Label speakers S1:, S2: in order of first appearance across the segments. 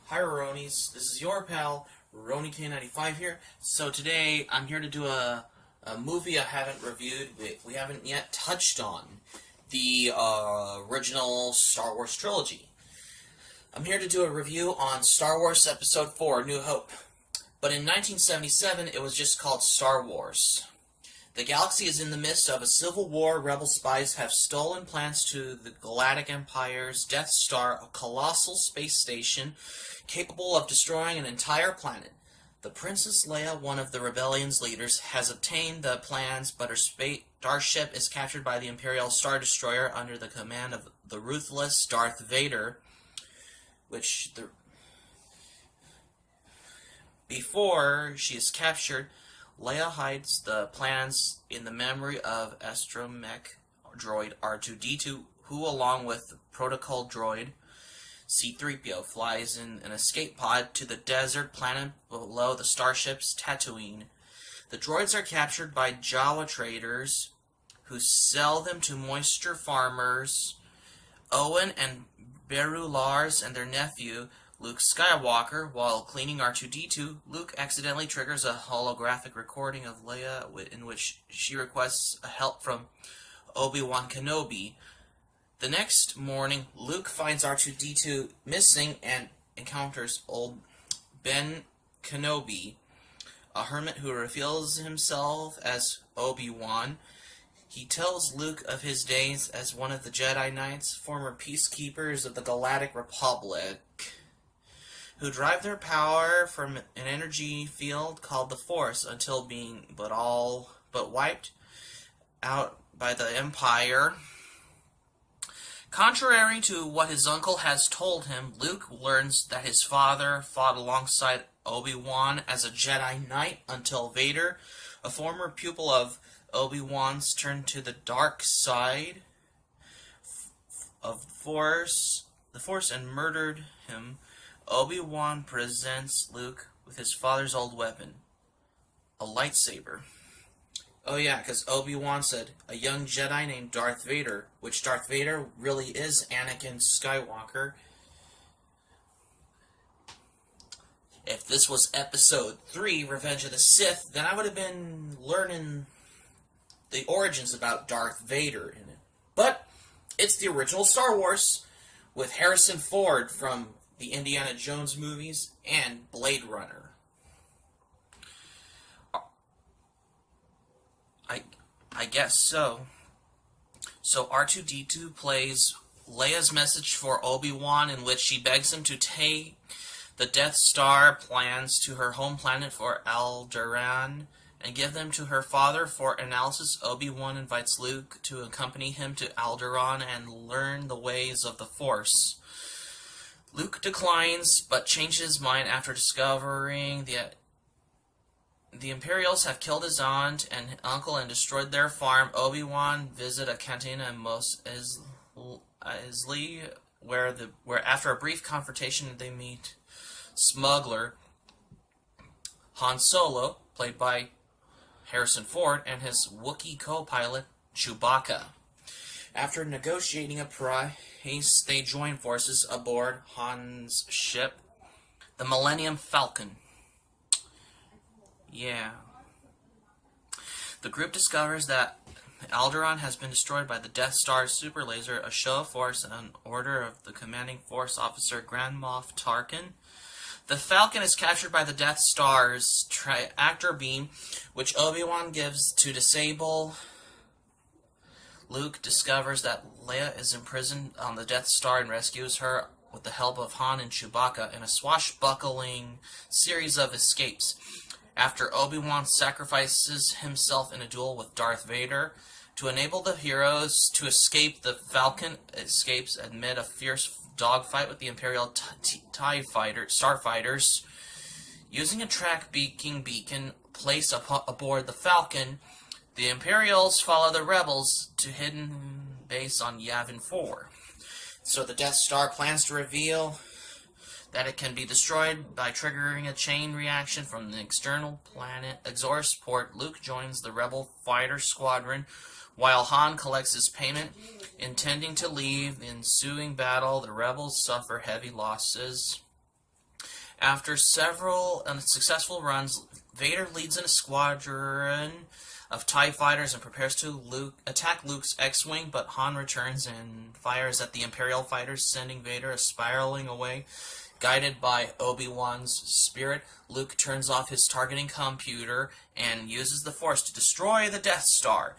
S1: Hi Ronies, this is your pal, Roni K95 here. So today I'm here to do a movie I haven't reviewed, we haven't yet touched on. The original Star Wars trilogy. I'm here to do a review on Star Wars Episode 4, New Hope. But in 1977 it was just called Star Wars. The galaxy is in the midst of a civil war. Rebel spies have stolen plans to the Galactic Empire's Death Star, a colossal space station capable of destroying an entire planet. The Princess Leia, one of the rebellion's leaders, has obtained the plans, but her starship is captured by the Imperial Star Destroyer under the command of the ruthless Darth Vader, Before she is captured, Leia hides the plans in the memory of astromech droid R2-D2, who, along with protocol droid C-3PO, flies in an escape pod to the desert planet below the starship's Tatooine. The droids are captured by Jawa traders, who sell them to moisture farmers. Owen and Beru Lars and their nephew, Luke Skywalker. While cleaning R2-D2, Luke accidentally triggers a holographic recording of Leia in which she requests help from Obi-Wan Kenobi. The next morning, Luke finds R2-D2 missing and encounters old Ben Kenobi, a hermit who reveals himself as Obi-Wan. He tells Luke of his days as one of the Jedi Knights, former peacekeepers of the Galactic Republic, who drive their power from an energy field called the Force until being but wiped out by the Empire. Contrary to what his uncle has told him, Luke learns that his father fought alongside Obi-Wan as a Jedi Knight until Vader, a former pupil of Obi-Wan's, turned to the dark side of the Force and murdered him. Obi-Wan presents Luke with his father's old weapon, a lightsaber. Oh yeah, because Obi-Wan said, a young Jedi named Darth Vader, which Darth Vader really is Anakin Skywalker. If this was Episode 3, Revenge of the Sith, then I would have been learning the origins about Darth Vader in it. But it's the original Star Wars with Harrison Ford from the Indiana Jones movies and Blade Runner. I guess so. So R2-D2 plays Leia's message for Obi-Wan, in which she begs him to take the Death Star plans to her home planet for Alderaan and give them to her father for analysis. Obi-Wan invites Luke to accompany him to Alderaan and learn the ways of the Force. Luke declines, but changes his mind after discovering the Imperials have killed his aunt and uncle and destroyed their farm. Obi-Wan visit a cantina in Mos Eisley, where after a brief confrontation they meet smuggler Han Solo, played by Harrison Ford, and his Wookiee co-pilot Chewbacca. After negotiating a price, they join forces aboard Han's ship, the Millennium Falcon. Yeah. The group discovers that Alderaan has been destroyed by the Death Star's super laser, a show of force, and an order of the commanding force officer Grand Moff Tarkin. The Falcon is captured by the Death Star's tractor beam, which Obi-Wan gives to disable. Luke discovers that Leia is imprisoned on the Death Star and rescues her with the help of Han and Chewbacca in a swashbuckling series of escapes. After Obi-Wan sacrifices himself in a duel with Darth Vader to enable the heroes to escape, the Falcon escapes amid a fierce dogfight with the Imperial starfighters. Using a track-beaking beacon placed aboard the Falcon, the Imperials follow the rebels to hidden base on Yavin 4. So the Death Star plans to reveal that it can be destroyed by triggering a chain reaction from the external planet Exor's port. Luke joins the rebel fighter squadron, while Han collects his payment, intending to leave. In the ensuing battle, the rebels suffer heavy losses. After several unsuccessful runs, Vader leads in a squadron of TIE fighters and prepares to attack Luke's X-Wing, but Han returns and fires at the Imperial fighters, sending Vader spiraling away. Guided by Obi-Wan's spirit, Luke turns off his targeting computer and uses the Force to destroy the Death Star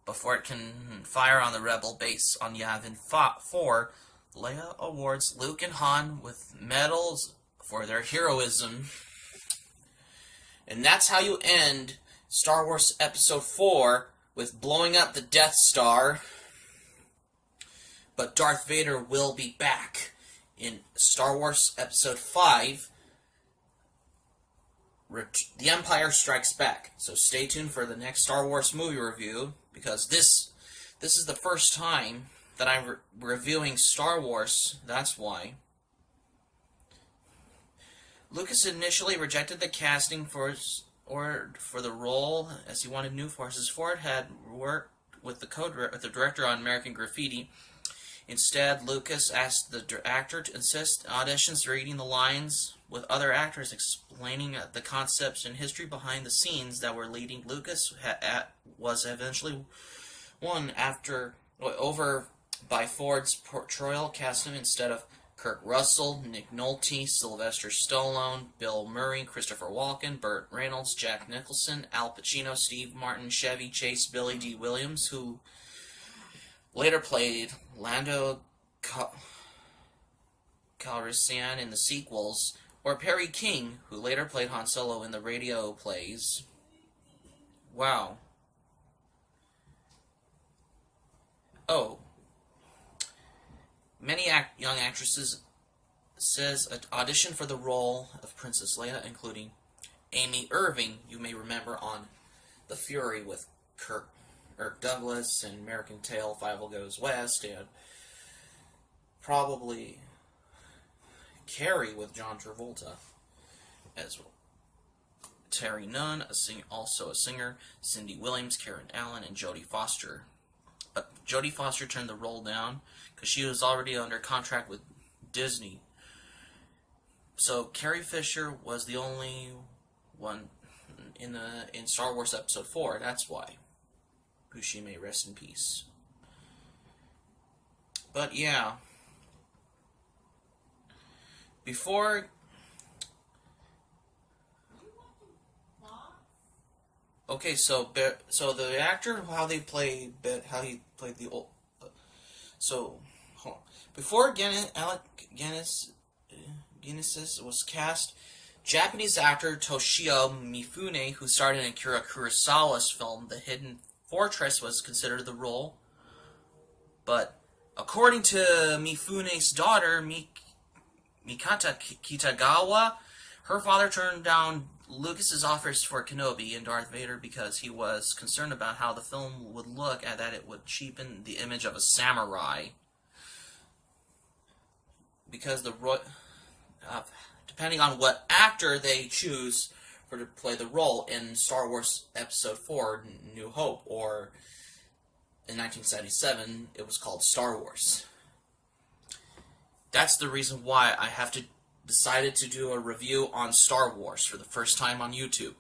S1: before it can fire on the Rebel base on Yavin 4. Leia awards Luke and Han with medals for their heroism. And that's how you end Star Wars Episode 4, with blowing up the Death Star. But Darth Vader will be back in Star Wars Episode 5, The Empire Strikes Back. So stay tuned for the next Star Wars movie review, because this is the first time that I'm reviewing Star Wars. That's why. Lucas initially rejected the casting for the role, as he wanted new forces. Ford had worked with the director on American Graffiti. Instead, Lucas asked the actor to insist auditions reading the lines with other actors, explaining the concepts and history behind the scenes that were leading. Lucas was eventually won over by Ford's portrayal casting instead of Kurt Russell, Nick Nolte, Sylvester Stallone, Bill Murray, Christopher Walken, Burt Reynolds, Jack Nicholson, Al Pacino, Steve Martin, Chevy Chase, Billy D. Williams, who later played Lando Calrissian in the sequels, or Perry King, who later played Han Solo in the radio plays. Wow. Oh. Many young actresses auditioned for the role of Princess Leia, including Amy Irving, you may remember on The Fury with Kirk Douglas and American Tail, Five Goes West, and probably Carrie with John Travolta as well. Terry Nunn, also a singer, Cindy Williams, Karen Allen, and Jodie Foster. But Jodie Foster turned the role down because she was already under contract with Disney. So Carrie Fisher was the only one in Star Wars Episode 4. That's why. Who she may rest in peace. But yeah. Okay, so the actor, how he played the old. So, hold on. Before Alec Guinness was cast, Japanese actor Toshio Mifune, who starred in Akira Kurosawa's film The Hidden Fortress, was considered the role. But according to Mifune's daughter, Mikata Kitagawa, her father turned down Lucas's offers for Kenobi and Darth Vader because he was concerned about how the film would look and that it would cheapen the image of a samurai. Because depending on what actor they choose to play the role in Star Wars Episode 4, New Hope, or in 1977, it was called Star Wars. That's the reason why I have decided to do a review on Star Wars for the first time on YouTube.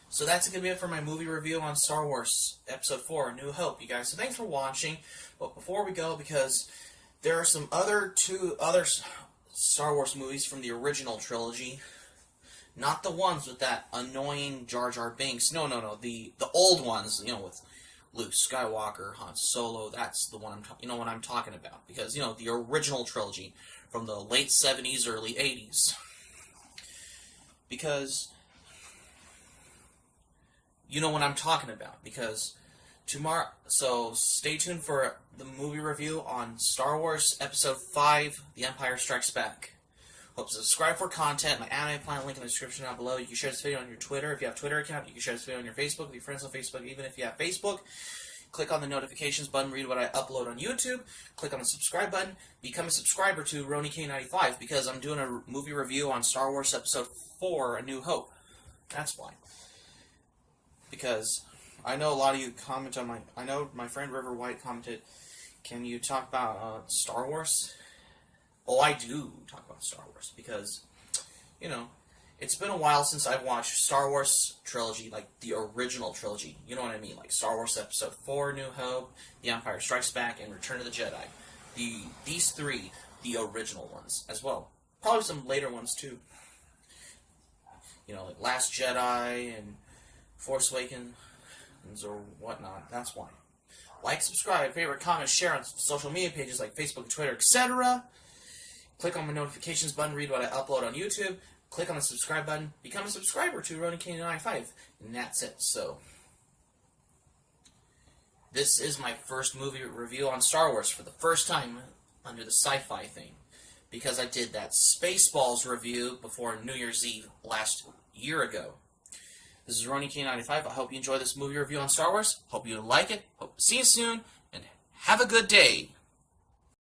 S1: So that's going to be it for my movie review on Star Wars Episode 4, New Hope, you guys. So thanks for watching. But before we go, because there are two other Star Wars movies from the original trilogy, not the ones with that annoying Jar Jar Binks. No. The old ones, with Luke Skywalker, Han Solo. That's the one what I'm talking about. Because the original trilogy from the late 70s, early 80s. Because you know what I'm talking about. Because tomorrow, so stay tuned for the movie review on Star Wars Episode 5, The Empire Strikes Back. Hope to subscribe for content. My anime plan link in the description down below. You can share this video on your Twitter. If you have a Twitter account, you can share this video on your Facebook with your friends on Facebook. Even if you have Facebook, click on the notifications button, read what I upload on YouTube, click on the subscribe button, become a subscriber to RoniK95 because I'm doing a movie review on Star Wars Episode 4, A New Hope. That's why. Because I know a lot of you comment on I know my friend River White commented, can you talk about Star Wars? Oh, I do talk about Star Wars because you know, it's been a while since I've watched Star Wars trilogy, like the original trilogy. You know what I mean? Like Star Wars Episode 4, New Hope, The Empire Strikes Back, and Return of the Jedi. These three, the original ones as well. Probably some later ones too. You know, like Last Jedi and Force Awakens or whatnot. That's why. Like, subscribe, favorite, comment, share on social media pages like Facebook and Twitter, etc. Click on my notifications button, read what I upload on YouTube. Click on the subscribe button, become a subscriber to Ronin King 95, and that's it. So, this is my first movie review on Star Wars for the first time under the sci-fi thing, because I did that Spaceballs review before New Year's Eve last year ago. This is Ronin King 95. I hope you enjoy this movie review on Star Wars. Hope you like it. Hope to see you soon, and have a good day.